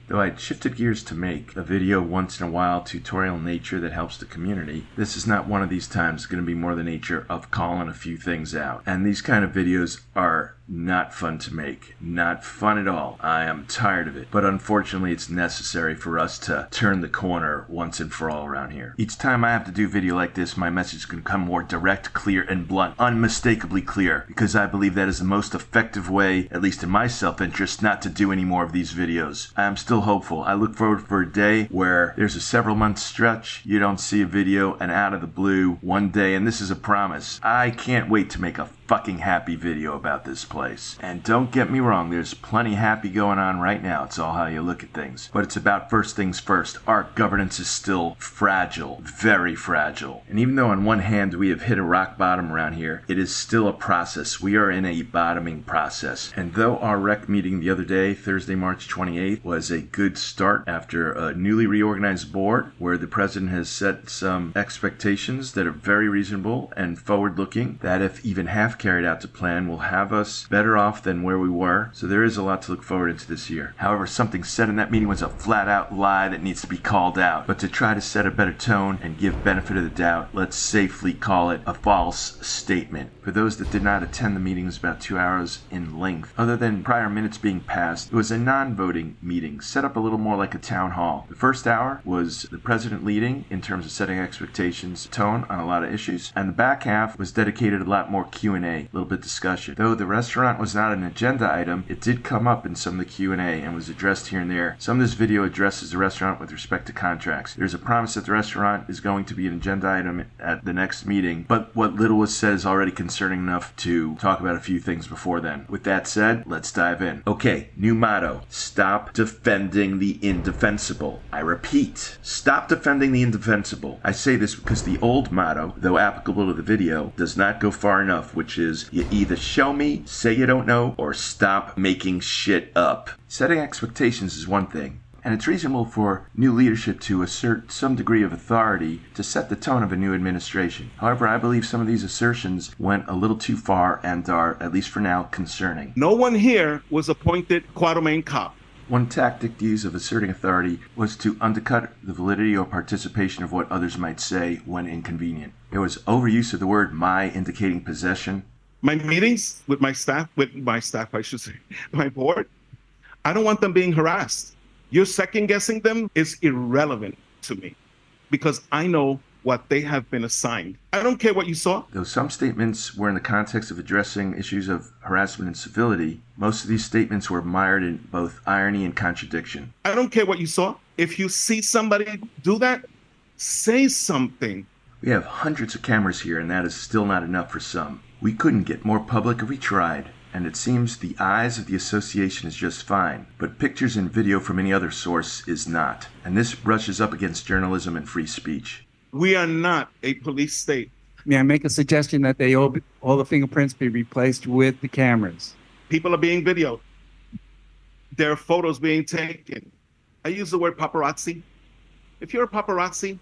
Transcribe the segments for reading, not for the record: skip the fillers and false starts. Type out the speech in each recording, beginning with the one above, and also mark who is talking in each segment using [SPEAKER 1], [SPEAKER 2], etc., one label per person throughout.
[SPEAKER 1] Though I'd shifted gears to make a video once in a while tutorial nature that helps the community, this is not one of these times going to be more the nature of calling a few things out. And these kind of videos are not fun to make. Not fun at all. I am tired of it. But unfortunately, it's necessary for us to turn the corner once and for all around here. Each time I have to do a video like this, my message can become more direct, clear, and blunt. Unmistakably clear. Because I believe that is the most effective way, at least in my self-interest, not to do any more of these videos. I am still hopeful. I look forward for a day where there's a several month stretch, you don't see a video, and out of the blue, one day, and this is a promise, I can't wait to make a fucking happy video about this place. And don't get me wrong, there's plenty happy going on right now. It's all how you look at things. But it's about first things first. Our governance is still fragile, very fragile. And even though on one hand we have hit a rock bottom around here, it is still a process. We are in a bottoming process. And though our rec meeting the other day, Thursday, March 28th, was a good start after a newly reorganized board where the president has set some expectations that are very reasonable and forward-looking, that if even half carried out to plan will have us better off than where we were. So there is a lot to look forward to this year. However, something said in that meeting was a flat-out lie that needs to be called out. But to try to set a better tone and give benefit of the doubt, let's safely call it a false statement. For those that did not attend, the meeting was about 2 hours in length. Other than prior minutes being passed, it was a non-voting meeting, set up a little more like a town hall. The first hour was the president leading in terms of setting expectations, tone on a lot of issues, and the back half was dedicated a lot more Q&A, a little bit discussion. Though the restaurant was not an agenda item, it did come up in some of the Q&A and was addressed here and there. Some of this video addresses the restaurant with respect to contracts. There's a promise that the restaurant is going to be an agenda item at the next meeting, but what little was said is already concerning enough to talk about a few things before then. With that said, let's dive in. Okay, new motto. Stop defending the indefensible. I repeat, stop defending the indefensible. I say this because the old motto, though applicable to the video, does not go far enough, which is you either show me, say you don't know, or stop making shit up. Setting expectations is one thing, and it's reasonable for new leadership to assert some degree of authority to set the tone of a new administration. However, I believe some of these assertions went a little too far and are, at least for now, concerning.
[SPEAKER 2] No one here was appointed QuadoCop.
[SPEAKER 1] One tactic used of asserting authority was to undercut the validity or participation of what others might say when inconvenient. There was overuse of the word "my" indicating possession.
[SPEAKER 2] My meetings with my staff, I should say, my board, I don't want them being harassed. You're second guessing them is irrelevant to me because I know what they have been assigned. I don't care what you saw.
[SPEAKER 1] Though some statements were in the context of addressing issues of harassment and civility, most of these statements were mired in both irony and contradiction.
[SPEAKER 2] I don't care what you saw. If you see somebody do that, say something.
[SPEAKER 1] We have hundreds of cameras here, and that is still not enough for some. We couldn't get more public if we tried, and it seems the eyes of the association is just fine, but pictures and video from any other source is not. And this brushes up against journalism and free speech.
[SPEAKER 2] We are not a police state.
[SPEAKER 3] May I make a suggestion that all the fingerprints be replaced with the cameras?
[SPEAKER 2] People are being videoed. There are photos being taken. I use the word paparazzi. If you're a paparazzi,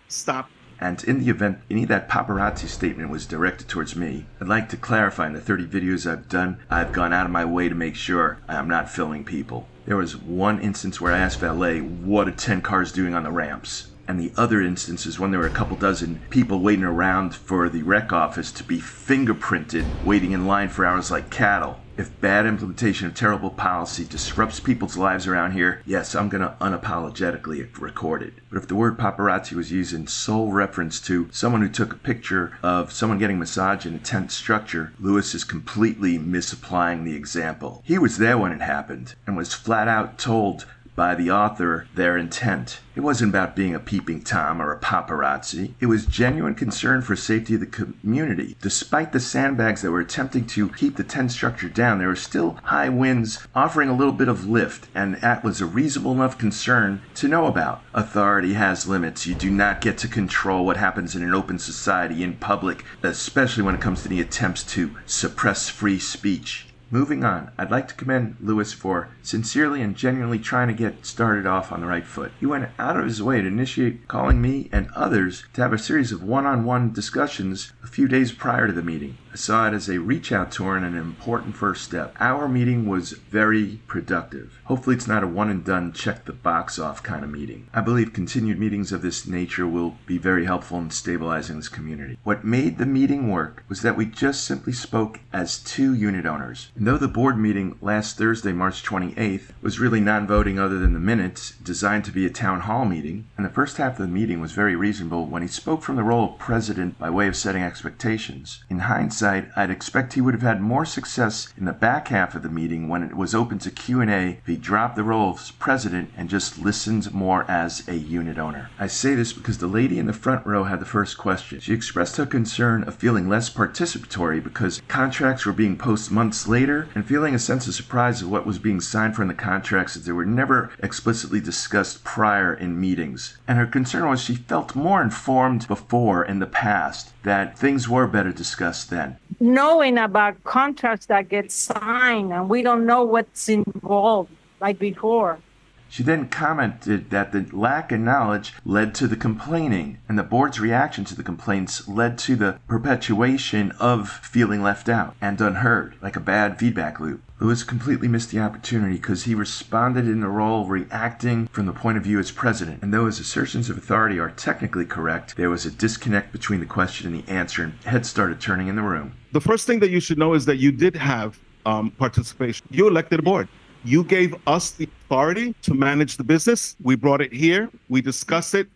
[SPEAKER 2] stop.
[SPEAKER 1] And in the event any of that paparazzi statement was directed towards me, I'd like to clarify in the 30 videos I've done, I've gone out of my way to make sure I am not filming people. There was one instance where I asked valet, what are 10 cars doing on the ramps? And the other instance is when there were a couple dozen people waiting around for the rec office to be fingerprinted, waiting in line for hours like cattle. If bad implementation of terrible policy disrupts people's lives around here, yes, I'm going to unapologetically record it. But if the word paparazzi was used in sole reference to someone who took a picture of someone getting massaged in a tent structure, Lewis is completely misapplying the example. He was there when it happened and was flat out told by the author their intent. It wasn't about being a peeping Tom or a paparazzi. It was genuine concern for safety of the community. Despite the sandbags that were attempting to keep the tent structure down, there were still high winds offering a little bit of lift, and that was a reasonable enough concern to know about. Authority has limits. You do not get to control what happens in an open society in public, especially when it comes to the attempts to suppress free speech. Moving on, I'd like to commend Lewis for sincerely and genuinely trying to get started off on the right foot. He went out of his way to initiate calling me and others to have a series of one-on-one discussions a few days prior to the meeting. A saw it as a reach out tour and an important first step. Our meeting was very productive. Hopefully it's not a one and done check the box off kind of meeting. I believe continued meetings of this nature will be very helpful in stabilizing this community. What made the meeting work was that we just simply spoke as two unit owners. And though the board meeting last Thursday, March 28th, was really non-voting other than the minutes, designed to be a town hall meeting, and the first half of the meeting was very reasonable when he spoke from the role of president by way of setting expectations. In hindsight, I'd expect he would have had more success in the back half of the meeting when it was open to Q&A if he dropped the role of president and just listened more as a unit owner. I say this because the lady in the front row had the first question. She expressed her concern of feeling less participatory because contracts were being posted months later and feeling a sense of surprise of what was being signed for in the contracts that they were never explicitly discussed prior in meetings. And her concern was she felt more informed before in the past, that things were better discussed then.
[SPEAKER 4] Knowing about contracts that get signed and we don't know what's involved like before.
[SPEAKER 1] She then commented that the lack of knowledge led to the complaining, and the board's reaction to the complaints led to the perpetuation of feeling left out and unheard, like a bad feedback loop. Lewis completely missed the opportunity because he responded in the role reacting from the point of view as president, and though his assertions of authority are technically correct, there was a disconnect between the question and the answer, and heads started turning in the room.
[SPEAKER 2] The first thing that you should know is that you did have participation. You elected a board. You gave us the authority to manage the business. We brought it here, we discussed it,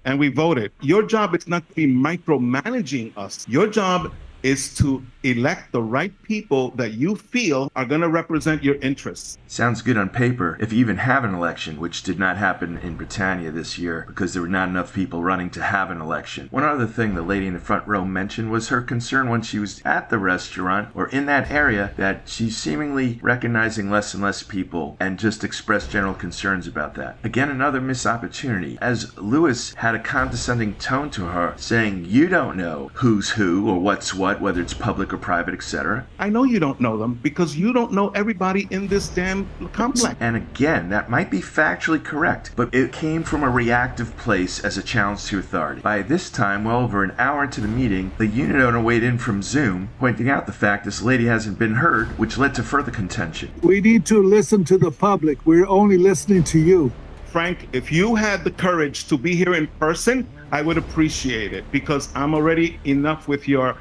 [SPEAKER 2] and we voted. Your job is not to be micromanaging us. Your job is to elect the right people that you feel are going to represent your interests.
[SPEAKER 1] Sounds good on paper if you even have an election, which did not happen in Britannia this year because there were not enough people running to have an election. One other thing the lady in the front row mentioned was her concern when she was at the restaurant or in that area that she's seemingly recognizing less and less people and just expressed general concerns about that. Again, another missed opportunity, as Lewis had a condescending tone to her, saying, "You don't know who's who or what's what, whether it's public or private, etc."
[SPEAKER 2] I know you don't know them because you don't know everybody in this damn complex.
[SPEAKER 1] And again, that might be factually correct, but it came from a reactive place as a challenge to authority. By this time, well over an hour into the meeting, the unit owner weighed in from Zoom, pointing out the fact this lady hasn't been heard, which led to further contention.
[SPEAKER 5] We need to listen to the public. We're only listening to you.
[SPEAKER 2] Frank, if you had the courage to be here in person, I would appreciate it because I'm already enough with your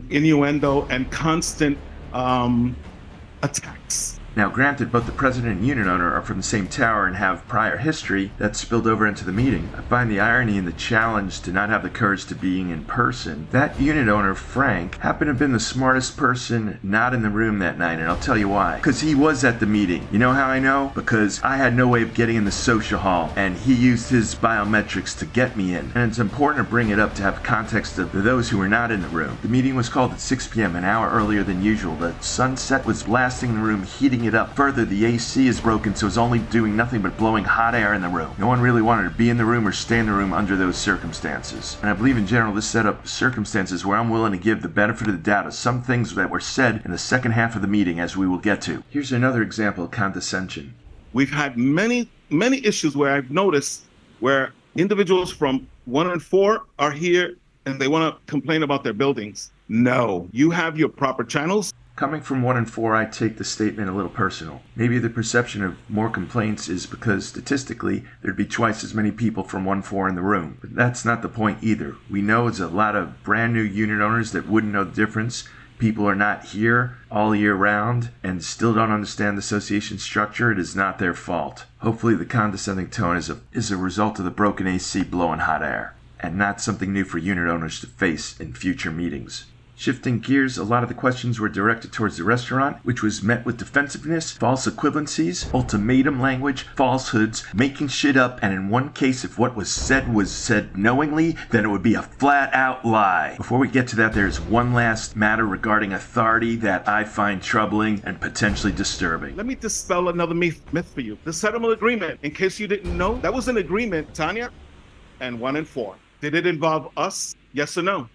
[SPEAKER 2] innuendo and constant attacks.
[SPEAKER 1] Now, granted, both the president and unit owner are from the same tower and have prior history that spilled over into the meeting. I find the irony in the challenge to not have the courage to being in person. That unit owner, Frank, happened to have been the smartest person not in the room that night, and I'll tell you why. Because he was at the meeting. You know how I know? Because I had no way of getting in the social hall, and he used his biometrics to get me in. And it's important to bring it up to have context of those who were not in the room. The meeting was called at 6 p.m., an hour earlier than usual. The sunset was blasting the room, heating it up. Further, the AC is broken, so it's only doing nothing but blowing hot air in the room. No one really wanted to be in the room or stay in the room under those circumstances. And I believe in general this set up circumstances where I'm willing to give the benefit of the doubt of some things that were said in the second half of the meeting, as we will get to. Here's another example of condescension.
[SPEAKER 2] We've had many issues where I've noticed where individuals from 1 and 4 are here and they want to complain about their buildings. No, you have your proper channels.
[SPEAKER 1] Coming from 1 and 4, I take the statement a little personal. Maybe the perception of more complaints is because statistically there'd be twice as many people from 1-4 in the room. But that's not the point either. We know it's a lot of brand new unit owners that wouldn't know the difference. People are not here all year round and still don't understand the association structure. It is not their fault. Hopefully the condescending tone is a result of the broken AC blowing hot air, and not something new for unit owners to face in future meetings. Shifting gears, a lot of the questions were directed towards the restaurant, which was met with defensiveness, false equivalencies, ultimatum language, falsehoods, making shit up, and in one case, if what was said knowingly, then it would be a flat-out lie. Before we get to that, there's one last matter regarding authority that I find troubling and potentially disturbing.
[SPEAKER 2] Let me dispel another myth for you. The settlement agreement, in case you didn't know, that was an agreement, Tanya, and 1 and 4. Did it involve us? Yes or no?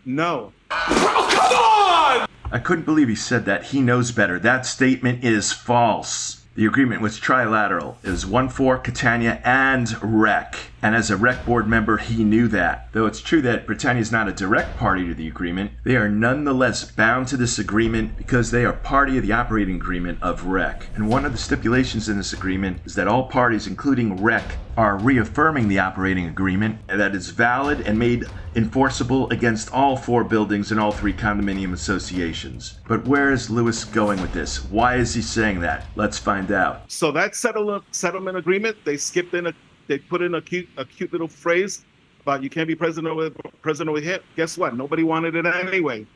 [SPEAKER 2] No.
[SPEAKER 1] Oh, come on! I couldn't believe he said that. He knows better. That statement is false. The agreement was trilateral. It was 1-4, Catania, and REC. And as a rec board member, he knew that. Though it's true that Britannia is not a direct party to the agreement, they are nonetheless bound to this agreement because they are party of the operating agreement of rec. And one of the stipulations in this agreement is that all parties, including rec, are reaffirming the operating agreement that is valid and made enforceable against all 4 buildings and all 3 condominium associations. But where is Lewis going with this? Why is he saying that? Let's find out.
[SPEAKER 2] So that settlement agreement, they put in a cute little phrase about you can't be president over here. Guess what? Nobody wanted it anyway.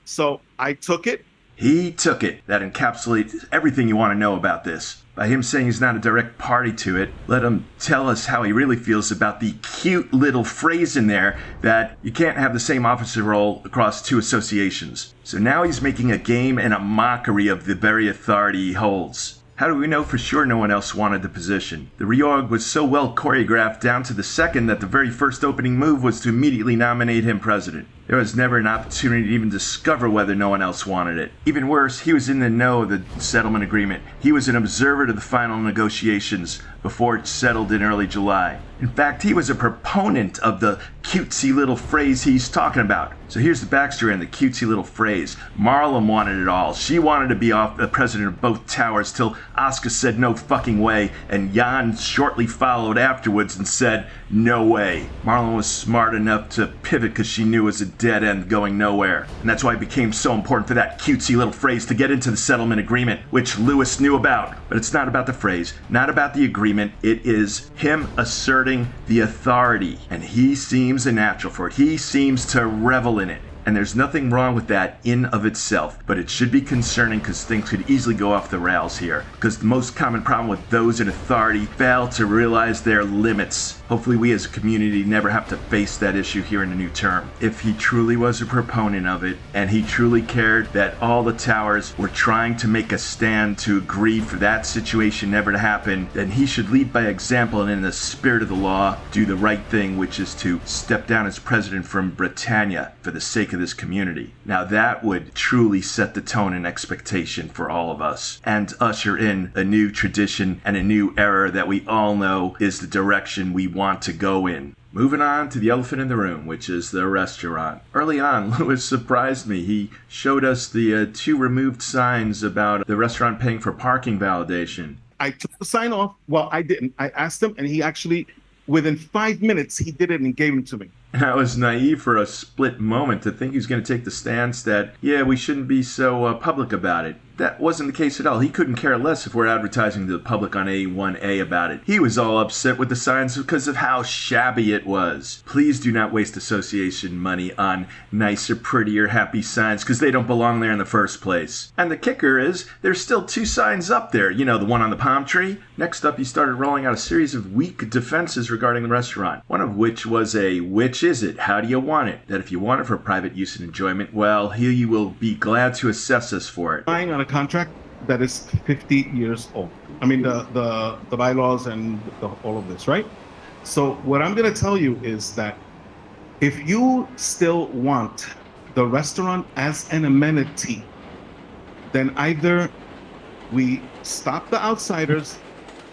[SPEAKER 2] So I took it.
[SPEAKER 1] He took it. That encapsulates everything you want to know about this. By him saying he's not a direct party to it, let him tell us how he really feels about the cute little phrase in there that you can't have the same officer role across 2 associations. So now he's making a game and a mockery of the very authority he holds. How do we know for sure no one else wanted the position? The reorg was so well choreographed down to the second that the very first opening move was to immediately nominate him president. There was never an opportunity to even discover whether no one else wanted it. Even worse, he was in the know of the settlement agreement. He was an observer to the final negotiations before it settled in early July. In fact, he was a proponent of the cutesy little phrase he's talking about. So here's the backstory on the cutesy little phrase. Marlon wanted it all. She wanted to be off the president of both towers till Oscar said no fucking way, and Jan shortly followed afterwards and said no way. Marlon was smart enough to pivot because she knew it was a dead end going nowhere. And that's why it became so important for that cutesy little phrase to get into the settlement agreement, which Lewis knew about. But it's not about the phrase, not about the agreement. It is him asserting the authority. And he seems a natural for it. He seems to revel in it. And there's nothing wrong with that in of itself, but it should be concerning because things could easily go off the rails here. Because the most common problem with those in authority fail to realize their limits. Hopefully we as a community never have to face that issue here in the new term. If he truly was a proponent of it, and he truly cared that all the towers were trying to make a stand to agree for that situation never to happen, then he should lead by example and in the spirit of the law, do the right thing, which is to step down as president from Britannia for the sake of this community. Now that would truly set the tone and expectation for all of us and usher in a new tradition and a new era that we all know is the direction we want to go in. Moving on to the elephant in the room, which is the restaurant. Early on, Lewis surprised me. He showed us the 2 removed signs about the restaurant paying for parking validation.
[SPEAKER 2] I took the sign off. Well, I didn't. I asked him, and he actually, within 5 minutes, he did it and gave them to me.
[SPEAKER 1] And I was naive for a split moment to think he was going to take the stance that, yeah, we shouldn't be so public about it. That wasn't the case at all. He couldn't care less if we're advertising to the public on A1A about it. He was all upset with the signs because of how shabby it was. Please do not waste association money on nicer, prettier, happy signs because they don't belong there in the first place. And the kicker is, there's still 2 signs up there. You know, the one on the palm tree. Next up, he started rolling out a series of weak defenses regarding the restaurant. One of which was a, which is it? How do you want it? That if you want it for private use and enjoyment, well, here you will be glad to assess us for it.
[SPEAKER 2] Buying on a contract that is 50 years old. I mean, the bylaws and all of this, right? So what I'm going to tell you is that if you still want the restaurant as an amenity, then either we stop the outsiders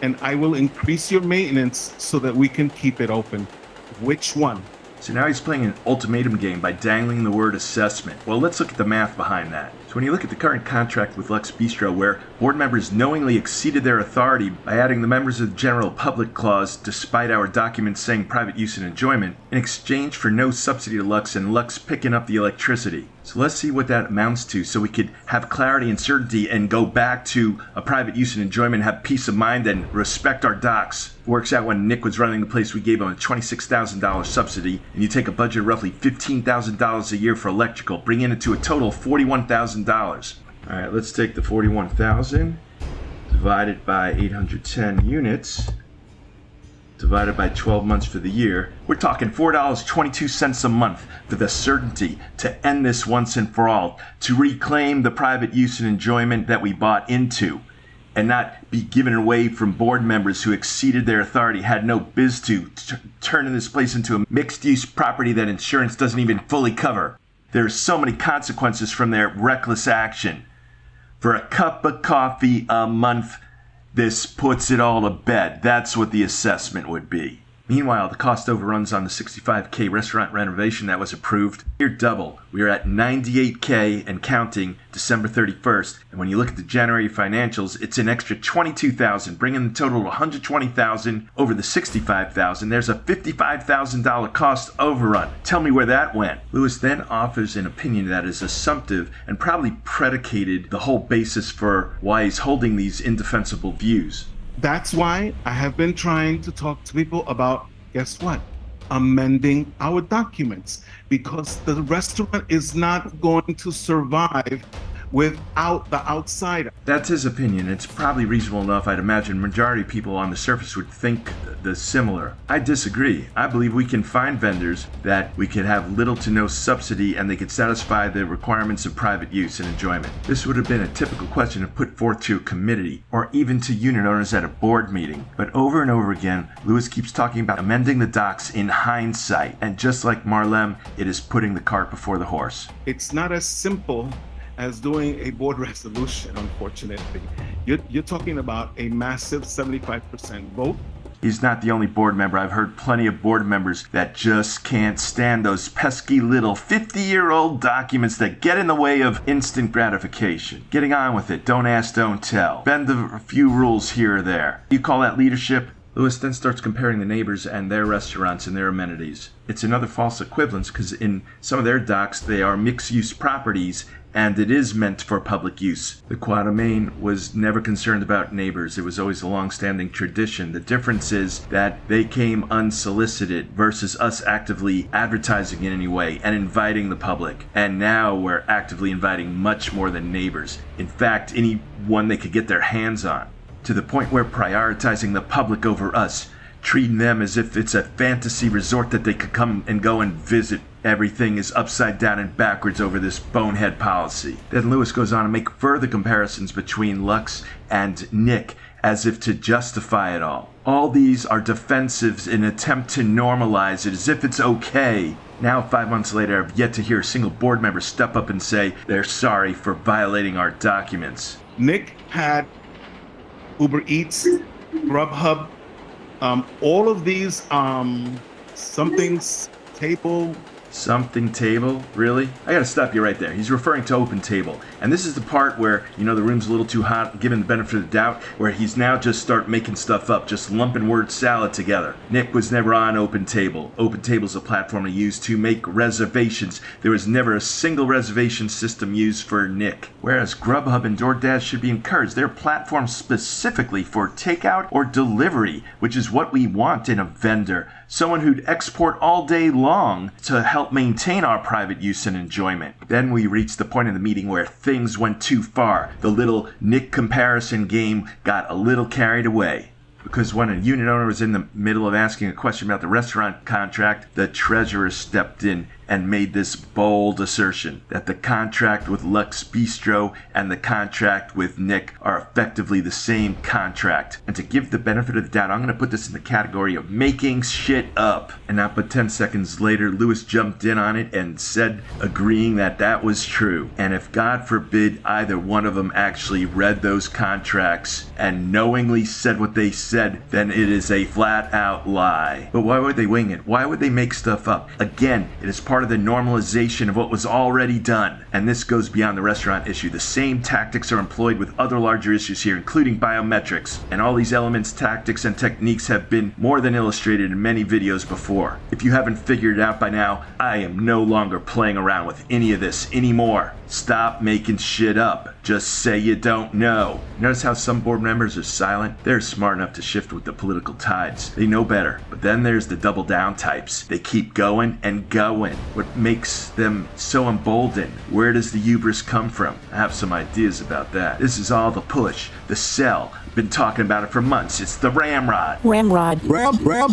[SPEAKER 2] and I will increase your maintenance so that we can keep it open. Which one?
[SPEAKER 1] So now he's playing an ultimatum game by dangling the word assessment. Well, let's look at the math behind that. So when you look at the current contract with Lux Bistro, where board members knowingly exceeded their authority by adding the members of the general public clause, despite our documents saying private use and enjoyment, in exchange for no subsidy to Lux and Lux picking up the electricity. So let's see what that amounts to so we could have clarity and certainty and go back to a private use and enjoyment, have peace of mind and respect our docs. Works out when Nick was running the place, we gave him a $26,000 subsidy, and you take a budget of roughly $15,000 a year for electrical, bringing it to a total of $41,000. All right, let's take the 41,000 divided by 810 units divided by 12 months for the year. We're talking $4.22 a month for the certainty to end this once and for all, to reclaim the private use and enjoyment that we bought into, and not be given away from board members who exceeded their authority, had no biz to turning this place into a mixed-use property that insurance doesn't even fully cover. There's so many consequences from their reckless action. For a cup of coffee a month, this puts it all to bed. That's what the assessment would be. Meanwhile, the cost overruns on the $65K restaurant renovation that was approved, near double. We are at $98K and counting December 31st. And when you look at the January financials, it's an extra $22,000, bringing the total to $120,000 over the $65,000. There's a $55,000 cost overrun. Tell me where that went. Lewis then offers an opinion that is assumptive and probably predicated the whole basis for why he's holding these indefensible views.
[SPEAKER 2] That's why I have been trying to talk to people about, guess what? Amending our documents, because the restaurant is not going to survive without the outsider.
[SPEAKER 1] That's his opinion. It's probably reasonable enough. I'd imagine majority of people on the surface would think the similar. I disagree. I believe we can find vendors that we could have little to no subsidy and they could satisfy the requirements of private use and enjoyment. This would have been a typical question to put forth to a committee or even to unit owners at a board meeting. But over and over again, Lewis keeps talking about amending the docs in hindsight. And just like Marlem, it is putting the cart before the horse.
[SPEAKER 2] It's not as simple as doing a board resolution, unfortunately. You're talking about a massive 75% vote.
[SPEAKER 1] He's not the only board member. I've heard plenty of board members that just can't stand those pesky little 50-year-old documents that get in the way of instant gratification. Getting on with it. Don't ask, don't tell. Bend a few rules here or there. You call that leadership? Lewis then starts comparing the neighbors and their restaurants and their amenities. It's another false equivalence because in some of their docs, they are mixed-use properties and it is meant for public use. The Quadomain was never concerned about neighbors. It was always a long-standing tradition. The difference is that they came unsolicited versus us actively advertising in any way and inviting the public. And now we're actively inviting much more than neighbors. In fact, anyone they could get their hands on, to the point where prioritizing the public over us, treating them as if it's a fantasy resort that they could come and go and visit. Everything is upside down and backwards over this bonehead policy. Then Lewis goes on to make further comparisons between Lux and Nick as if to justify it all. All these are defensives in an attempt to normalize it as if it's okay. Now, 5 months later, I've yet to hear a single board member step up and say they're sorry for violating our documents.
[SPEAKER 2] Nick had Uber Eats, Grubhub, all of these
[SPEAKER 1] Something table? Really? I gotta stop you right there. He's referring to Open Table. And this is the part where, the room's a little too hot, given the benefit of the doubt, where he's now just start making stuff up, just lumping word salad together. Nick was never on Open Table. Open Table's a platform to use to make reservations. There was never a single reservation system used for Nick. Whereas Grubhub and DoorDash should be encouraged. They're platforms specifically for takeout or delivery, which is what we want in a vendor. Someone who'd export all day long to help maintain our private use and enjoyment. Then we reached the point in the meeting where things went too far. The little Nick comparison game got a little carried away. Because when a unit owner was in the middle of asking a question about the restaurant contract, the treasurer stepped in and made this bold assertion that the contract with Lux Bistro and the contract with Nick are effectively the same contract. And to give the benefit of the doubt, I'm going to put this in the category of making shit up. And not but 10 seconds later, Lewis jumped in on it and said, agreeing that that was true. And if God forbid either one of them actually read those contracts and knowingly said what they said, then it is a flat out lie. But why would they wing it? Why would they make stuff up? Again, it is part of the normalization of what was already done. And this goes beyond the restaurant issue. The same tactics are employed with other larger issues here, including biometrics. And all these elements, tactics, and techniques have been more than illustrated in many videos before. If you haven't figured it out by now, I am no longer playing around with any of this anymore. Stop making shit up. Just say you don't know. Notice how some board members are silent? They're smart enough to shift with the political tides. They know better. But then there's the double down types. They keep going and going. What makes them so emboldened? Where does the hubris come from? I have some ideas about that. This is all the push, the sell. Been talking about it for months. It's the ramrod.
[SPEAKER 6] Ramrod. Ramrod.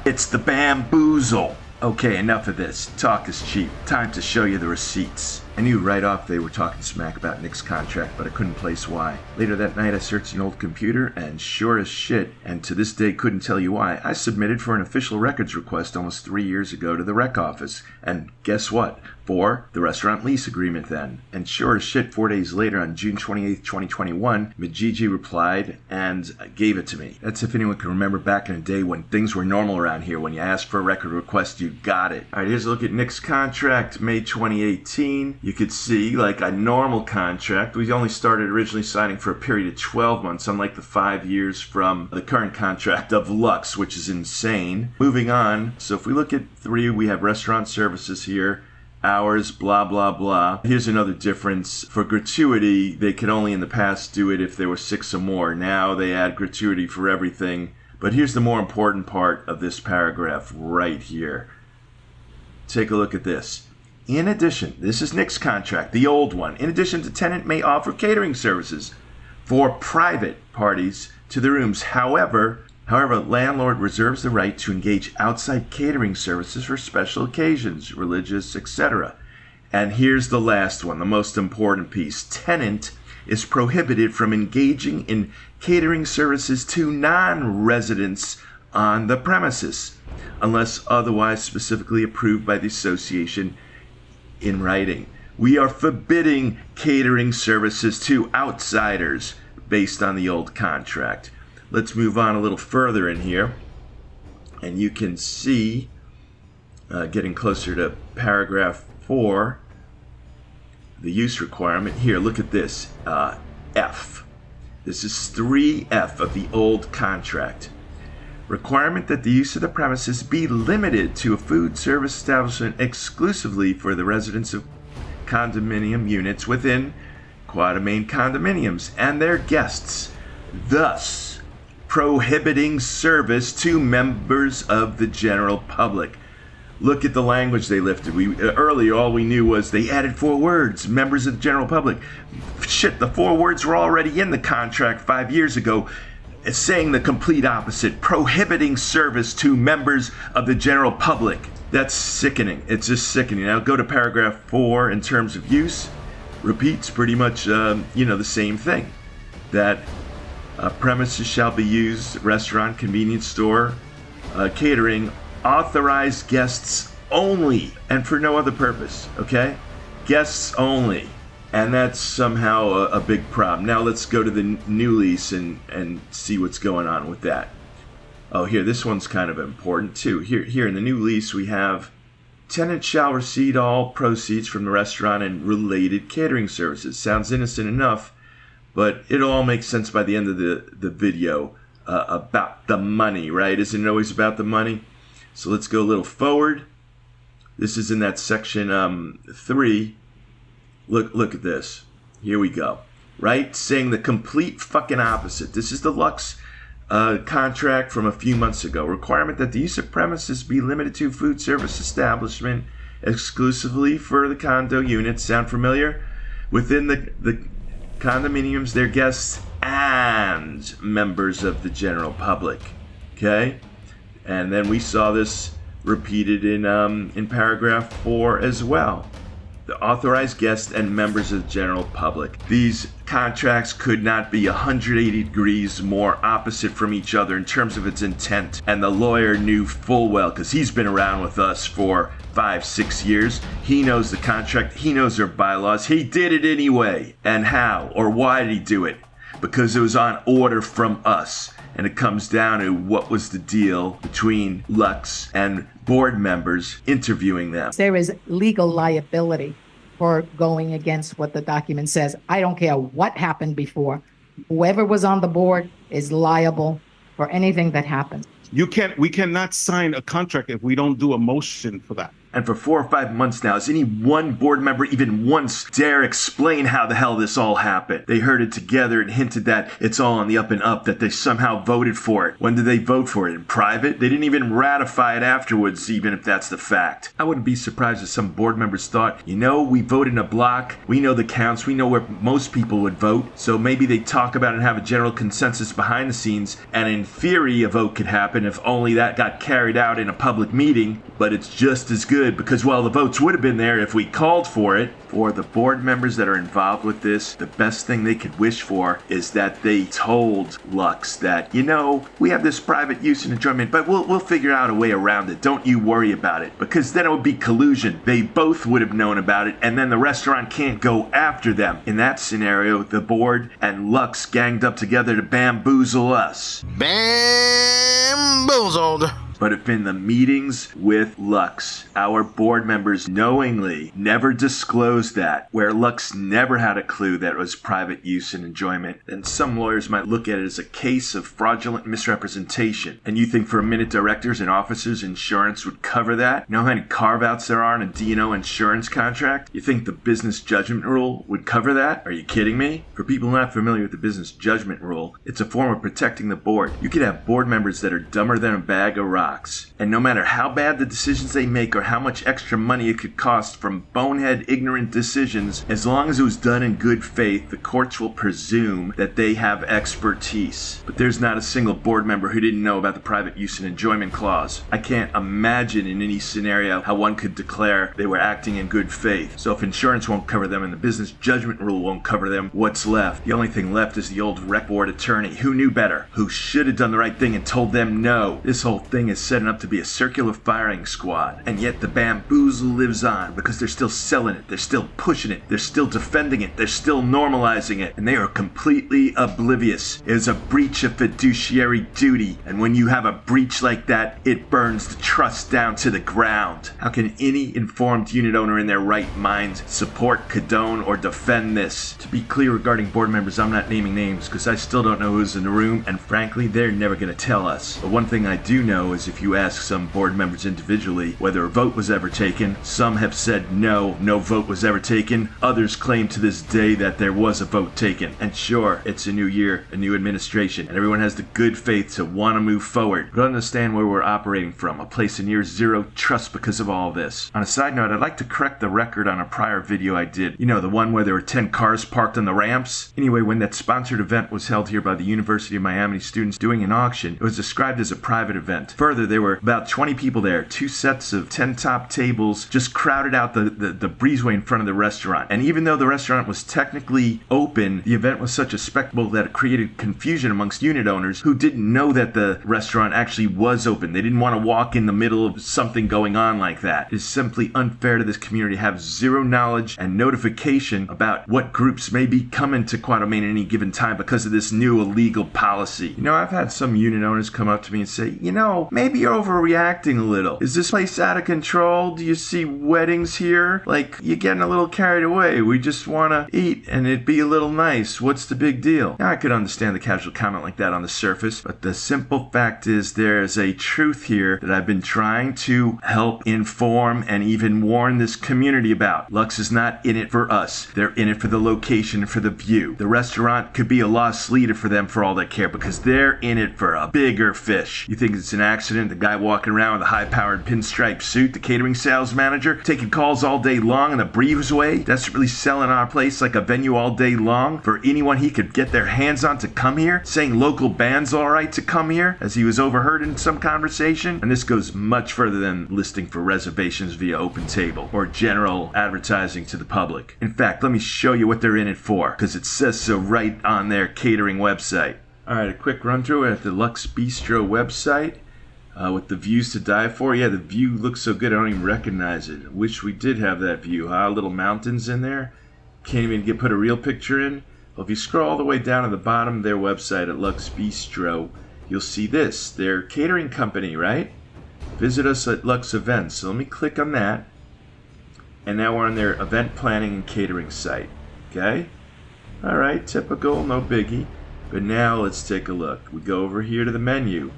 [SPEAKER 1] It's the bamboozle. Okay, enough of this. Talk is cheap. Time to show you the receipts. I knew right off they were talking smack about Nick's contract, but I couldn't place why. Later that night I searched an old computer, and sure as shit, and to this day couldn't tell you why, I submitted for an official records request almost 3 years ago to the rec office. And guess what? For the restaurant lease agreement then. And sure as shit, 4 days later on June 28th, 2021, Majiji replied and gave it to me. That's if anyone can remember back in the day when things were normal around here. When you asked for a record request, you got it. Alright, here's a look at Nick's contract, May 2018. You could see, like a normal contract, we only started originally signing for a period of 12 months, unlike the 5 years from the current contract of Lux, which is insane. Moving on, so if we look at 3, we have restaurant services here. Hours, blah, blah, blah. Here's another difference. For gratuity, they could only in the past do it if there were 6 or more. Now they add gratuity for everything. But here's the more important part of this paragraph right here. Take a look at this. In addition, this is Nick's contract, the old one. In addition, the tenant may offer catering services for private parties to the rooms. However, landlord reserves the right to engage outside catering services for special occasions, religious, etc. And here's the last one, the most important piece. Tenant is prohibited from engaging in catering services to non-residents on the premises, unless otherwise specifically approved by the association in writing. We are forbidding catering services to outsiders based on the old contract. Let's move on a little further in here, and you can see, getting closer to paragraph 4, the use requirement. Here, look at this, F. This is 3F of the old contract. Requirement that the use of the premises be limited to a food service establishment exclusively for the residents of condominium units within Quadomain condominiums and their guests, thus prohibiting service to members of the general public. Look at the language they lifted. Earlier, all we knew was they added 4 words, members of the general public. Shit, the 4 words were already in the contract 5 years ago, saying the complete opposite, prohibiting service to members of the general public. That's sickening. It's just sickening. Now go to paragraph 4 in terms of use. Repeats pretty much, the same thing. That premises shall be used, restaurant, convenience store, catering, authorized guests only, and for no other purpose, okay? Guests only. And that's somehow a big problem. Now let's go to the new lease and see what's going on with that. Oh, here, this one's kind of important too. Here in the new lease, we have tenant shall receive all proceeds from the restaurant and related catering services. Sounds innocent enough, but it all makes sense by the end of the video about the money, right? Isn't it always about the money? So let's go a little forward. This is in that section 3. Look at this. Here we go. Right? Saying the complete fucking opposite. This is the Lux contract from a few months ago. Requirement that the use of premises be limited to food service establishment exclusively for the condo units. Sound familiar? Within the condominiums, their guests and members of the general public. Okay? And then we saw this repeated in paragraph 4 as well. The authorized guests and members of the general public. These contracts could not be 180 degrees more opposite from each other in terms of its intent. And the lawyer knew full well, because he's been around with us for 5-6 years. He knows the contract. He knows their bylaws. He did it anyway. And how or why did he do it? Because it was on order from us. And it comes down to what was the deal between Lux and board members interviewing them.
[SPEAKER 6] There is legal liability for going against what the document says. I don't care what happened before. Whoever was on the board is liable for anything that happens.
[SPEAKER 2] We cannot sign a contract if we don't do a motion for that.
[SPEAKER 1] And for 4 or 5 months now, has any one board member even once dare explain how the hell this all happened? They heard it together and hinted that it's all on the up and up, that they somehow voted for it. When did they vote for it? In private? They didn't even ratify it afterwards, even if that's the fact. I wouldn't be surprised if some board members thought, we vote in a block, we know the counts, we know where most people would vote, so maybe they talk about it and have a general consensus behind the scenes, and in theory a vote could happen if only that got carried out in a public meeting, but it's just as good good because, well, the votes would have been there if we called for it. For the board members that are involved with this, the best thing they could wish for is that they told Lux that, we have this private use and enjoyment, but we'll figure out a way around it. Don't you worry about it, because then it would be collusion. They both would have known about it, and then the restaurant can't go after them. In that scenario, the board and Lux ganged up together to bamboozle us.
[SPEAKER 7] Bamboozled.
[SPEAKER 1] But if in the meetings with Lux, our board members knowingly never disclosed that, where Lux never had a clue that it was private use and enjoyment, then some lawyers might look at it as a case of fraudulent misrepresentation. And you think for a minute directors and officers insurance would cover that? You know how many carve-outs there are in a D&O insurance contract? You think the business judgment rule would cover that? Are you kidding me? For people not familiar with the business judgment rule, it's a form of protecting the board. You could have board members that are dumber than a bag of rocks. And no matter how bad the decisions they make or how much extra money it could cost from bonehead ignorant decisions, as long as it was done in good faith, the courts will presume that they have expertise. But there's not a single board member who didn't know about the private use and enjoyment clause. I can't imagine in any scenario how one could declare they were acting in good faith. So if insurance won't cover them and the business judgment rule won't cover them, what's left? The only thing left is the old rec board attorney who knew better, who should have done the right thing and told them no. This whole thing is setting up to be a circular firing squad, and yet the bamboozle lives on because they're still selling it, they're still pushing it, they're still defending it, they're still normalizing it, and they are completely oblivious. It is a breach of fiduciary duty, and when you have a breach like that, it burns the trust down to the ground. How can any informed unit owner in their right mind support, condone, or defend this? To be clear regarding board members, I'm not naming names because I still don't know who's in the room, and frankly, they're never going to tell us. But one thing I do know is if you ask some board members individually whether a vote was ever taken, some have said no vote was ever taken. Others claim to this day that there was a vote taken. And sure, it's a new year, a new administration, and everyone has the good faith to want to move forward. But understand where we're operating from, a place of near zero trust because of all this. On a side note, I'd like to correct the record on a prior video I did. The one where there were 10 cars parked on the ramps? Anyway, when that sponsored event was held here by the University of Miami students doing an auction, it was described as a private event. Further, there were about 20 people there, 2 sets of 10 top tables just crowded out the breezeway in front of the restaurant. And even though the restaurant was technically open, the event was such a spectacle that it created confusion amongst unit owners who didn't know that the restaurant actually was open. They didn't want to walk in the middle of something going on like that. It is simply unfair to this community to have zero knowledge and notification about what groups may be coming to QuadoMain at any given time because of this new illegal policy. I've had some unit owners come up to me and say, maybe you're overreacting a little. Is this place out of control? Do you see weddings here? Like, you're getting a little carried away. We just want to eat and it'd be a little nice. What's the big deal? Now, I could understand the casual comment like that on the surface, but the simple fact is there's a truth here that I've been trying to help inform and even warn this community about. Lux is not in it for us. They're in it for the location and for the view. The restaurant could be a lost leader for them for all they care because they're in it for a bigger fish. You think it's an accident? The guy walking around with a high-powered pinstripe suit, the catering sales manager, taking calls all day long in the breezeway, desperately selling our place like a venue all day long for anyone he could get their hands on to come here, saying local bands all right to come here, as he was overheard in some conversation. And this goes much further than listing for reservations via Open Table or general advertising to the public. In fact, let me show you what they're in it for, because it says so right on their catering website. All right, a quick run through at the Lux Bistro website. With the views to die for. Yeah, the view looks so good I don't even recognize it. Wish we did have that view, huh? Little mountains in there. Can't even put a real picture in. Well, if you scroll all the way down to the bottom of their website at Lux Bistro, you'll see this. Their catering company, right? Visit us at Lux Events. So let me click on that. And now we're on their event planning and catering site. Okay? All right, typical, no biggie. But now let's take a look. We go over here to the menu.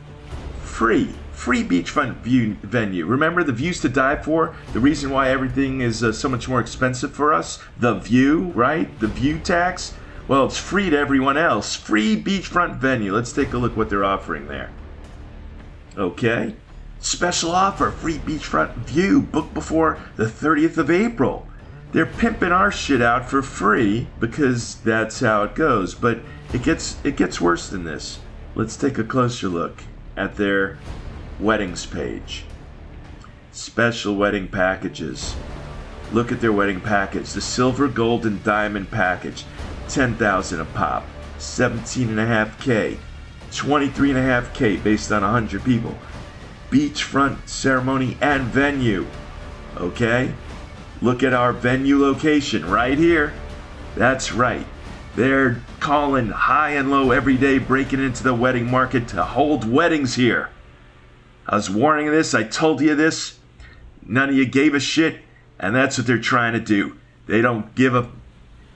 [SPEAKER 1] Free beachfront venue. Remember the views to die for? The reason why everything is so much more expensive for us? The view, right? The view tax? Well, it's free to everyone else. Free beachfront venue. Let's take a look what they're offering there. Okay. Special offer, free beachfront view. Book before the 30th of April. They're pimping our shit out for free because that's how it goes. But it gets worse than this. Let's take a closer look at their weddings page. Special wedding packages. Look at their wedding package. The silver, gold, and diamond package. $10,000 a pop. $17.5K. $23.5K based on 100 people. Beachfront ceremony and venue. Okay? Look at our venue location right here. That's right. They're calling high and low every day, breaking into the wedding market to hold weddings here. I was warning this. I told you this. None of you gave a shit. And that's what they're trying to do. They don't give a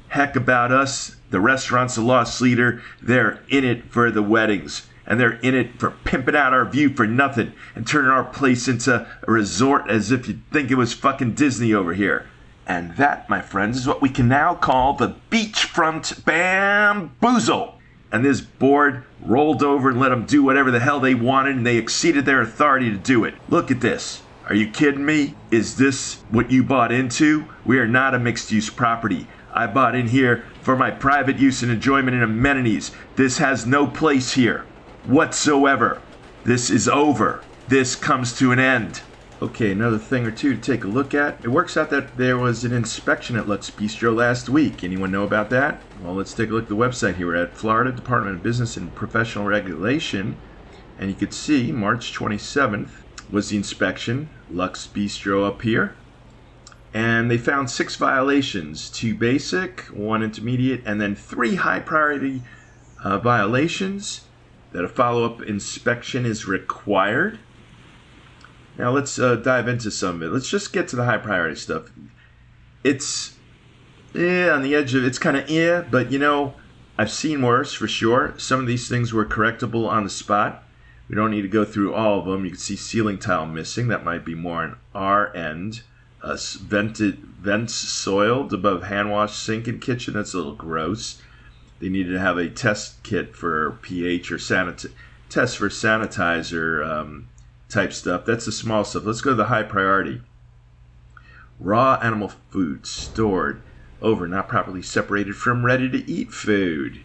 [SPEAKER 1] heck about us. The restaurant's a loss leader. They're in it for the weddings. And they're in it for pimping out our view for nothing and turning our place into a resort as if you'd think it was fucking Disney over here. And that, my friends, is what we can now call the Beachfront Bamboozle. And this board rolled over and let them do whatever the hell they wanted, and they exceeded their authority to do it. Look at this. Are you kidding me? Is this what you bought into? We are not a mixed-use property. I bought in here for my private use and enjoyment and amenities. This has no place here whatsoever. This is over. This comes to an end. Okay, another thing or two to take a look at. It works out that there was an inspection at Lux Bistro last week. Anyone know about that? Well, let's take a look at the website here. We're at Florida Department of Business and Professional Regulation. And you could see March 27th was the inspection. Lux Bistro up here. And they found 6 violations, 2 basic, 1 intermediate, and then 3 high priority violations that a follow-up inspection is required. Now let's dive into some of it. Let's just get to the high priority stuff. It's on the edge of, it's kind of but you know, I've seen worse for sure. Some of these things were correctable on the spot. We don't need to go through all of them. You can see ceiling tile missing. That might be more on our end. Vents soiled above hand wash sink and kitchen. That's a little gross. They needed to have a test kit for pH or test for sanitizer type stuff. That's the small stuff. Let's go to the high priority. Raw animal food stored over, not properly separated from ready to eat food.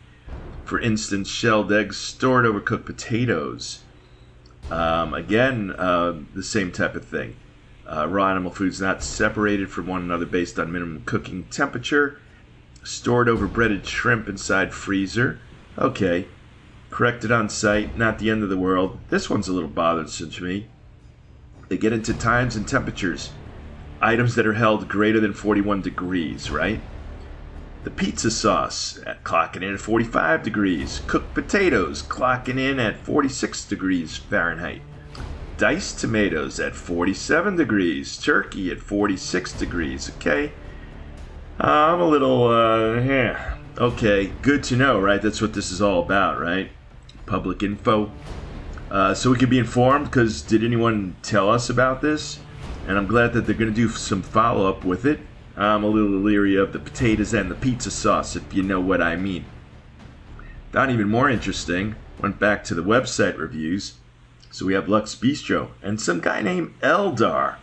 [SPEAKER 1] For instance, shelled eggs stored over cooked potatoes. Again, the same type of thing. Raw animal foods not separated from one another based on minimum cooking temperature. Stored over breaded shrimp inside freezer. Okay. Corrected on site, not the end of the world. This one's a little bothersome to me. They get into times and temperatures. Items that are held greater than 41 degrees, right? The pizza sauce clocking in at 45 degrees. Cooked potatoes clocking in at 46 degrees Fahrenheit. Diced tomatoes at 47 degrees. Turkey at 46 degrees, okay? I'm a little, okay, good to know, right? That's what this is all about, right? Public info. So we could be informed, because did anyone tell us about this? And I'm glad that they're going to do some follow-up with it. I'm a little leery of the potatoes and the pizza sauce, if you know what I mean. Thought even more interesting, went back to the website reviews. So we have Lux Bistro and some guy named Eldar.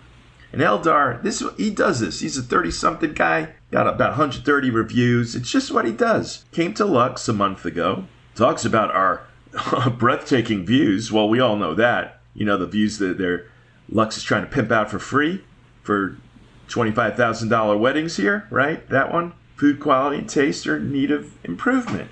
[SPEAKER 1] And Eldar, he does this. He's a 30-something guy, got about 130 reviews. It's just what he does. Came to Lux a month ago, talks about our breathtaking views. Well, we all know that. You know, the views that Lux is trying to pimp out for free for $25,000 weddings here, right? That one. Food quality and taste are in need of improvement.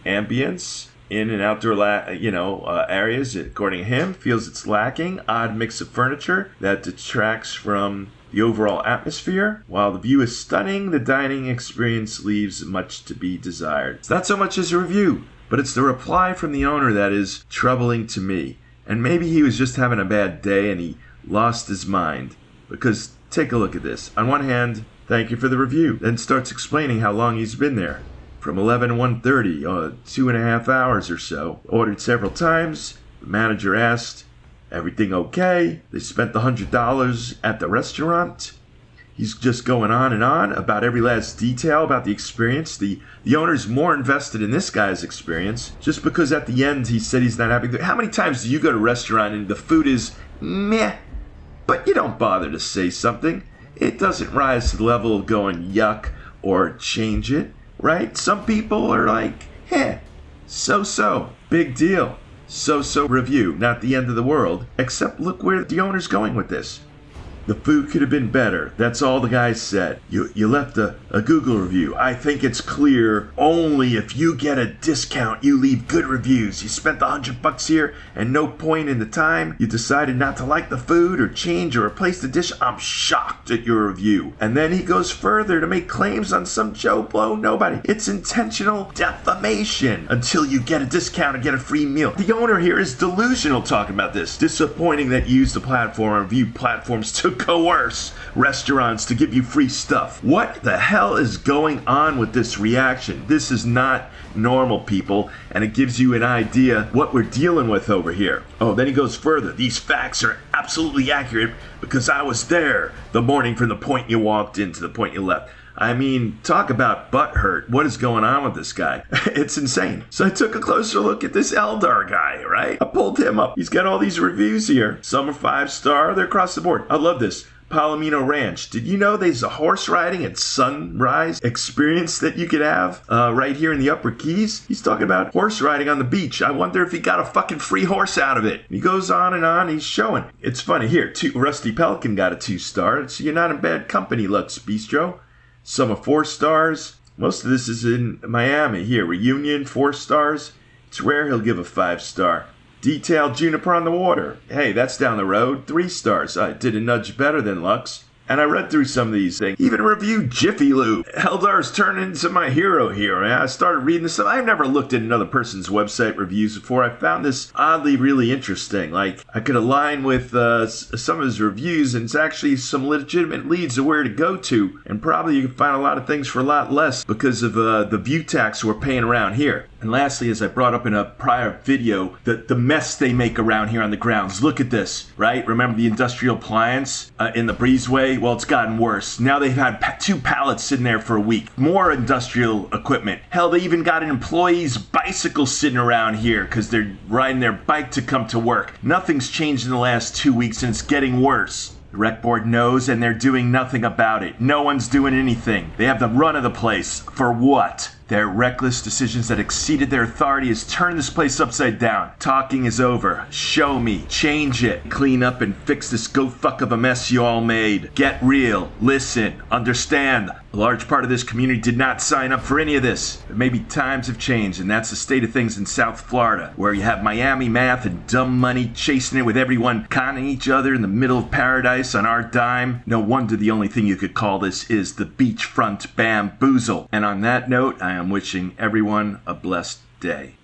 [SPEAKER 1] Ambience in and outdoor areas, according to him, feels it's lacking. Odd mix of furniture that detracts from the overall atmosphere. While the view is stunning, the dining experience leaves much to be desired. It's not so much as a review, but it's the reply from the owner that is troubling to me. And maybe he was just having a bad day and he lost his mind. Because take a look at this. On one hand, thank you for the review. Then starts explaining how long he's been there. From 11 to 1:30, 2.5 hours or so. Ordered several times. The manager asked, everything okay? They spent the $100 at the restaurant. He's just going on and on about every last detail about the experience. The owner's more invested in this guy's experience just because at the end he said he's not happy. How many times do you go to a restaurant and the food is meh, but you don't bother to say something? It doesn't rise to the level of going yuck or change it, right? Some people are like, so-so, big deal. So-so review, not the end of the world, except look where the owner's going with this. The food could have been better. That's all the guy said. You left a Google review. I think it's clear only if you get a discount, you leave good reviews. You spent $100 here and no point in the time you decided not to like the food or change or replace the dish. I'm shocked at your review. And then he goes further to make claims on some Joe Blow nobody. It's intentional defamation until you get a discount and get a free meal. The owner here is delusional talking about this. Disappointing that you use the platform or view platforms to coerce restaurants to give you free stuff. What the hell is going on with this reaction? This is not normal, people, and it gives you an idea what we're dealing with over here. Oh, then he goes further. These facts are absolutely accurate because I was there the morning from the point you walked in to the point you left. I mean, talk about butthurt. What is going on with this guy? It's insane. So I took a closer look at this Eldar guy, right? I pulled him up. He's got all these reviews here. Some are 5-star. They're across the board. I love this. Palomino Ranch. Did you know there's a horse riding at sunrise experience that you could have right here in the Upper Keys? He's talking about horse riding on the beach. I wonder if he got a fucking free horse out of it. He goes on and on. He's showing. It's funny. Here, Rusty Pelican got a 2-star. So you're not in bad company, Lux Bistro. Some are 4 stars. Most of this is in Miami. Here, Reunion, 4 stars. It's rare he'll give a 5-star. Detailed Juniper on the Water. Hey, that's down the road. 3 stars. I did a nudge better than Lux. And I read through some of these things. Even reviewed Jiffy Lube. Eldar's turned into my hero here. I started reading this stuff. I've never looked at another person's website reviews before. I found this oddly really interesting. Like, I could align with some of his reviews, and it's actually some legitimate leads of where to go to. And probably you can find a lot of things for a lot less because of the view tax we're paying around here. And lastly, as I brought up in a prior video, the mess they make around here on the grounds. Look at this, right? Remember the industrial appliance in the breezeway? Well, it's gotten worse. Now they've had 2 pallets sitting there for a week. More industrial equipment. Hell, they even got an employee's bicycle sitting around here because they're riding their bike to come to work. Nothing's changed in the last 2 weeks, and it's getting worse. The rec board knows, and they're doing nothing about it. No one's doing anything. They have the run of the place. For what? Their reckless decisions that exceeded their authority has turned this place upside down. Talking is over. Show me. Change it. Clean up and fix this go fuck of a mess you all made. Get real. Listen. Understand. A large part of this community did not sign up for any of this. But maybe times have changed, and that's the state of things in South Florida, where you have Miami math and dumb money chasing it with everyone conning each other in the middle of paradise on our dime. No wonder the only thing you could call this is the beachfront bamboozle. And on that note, I am wishing everyone a blessed day.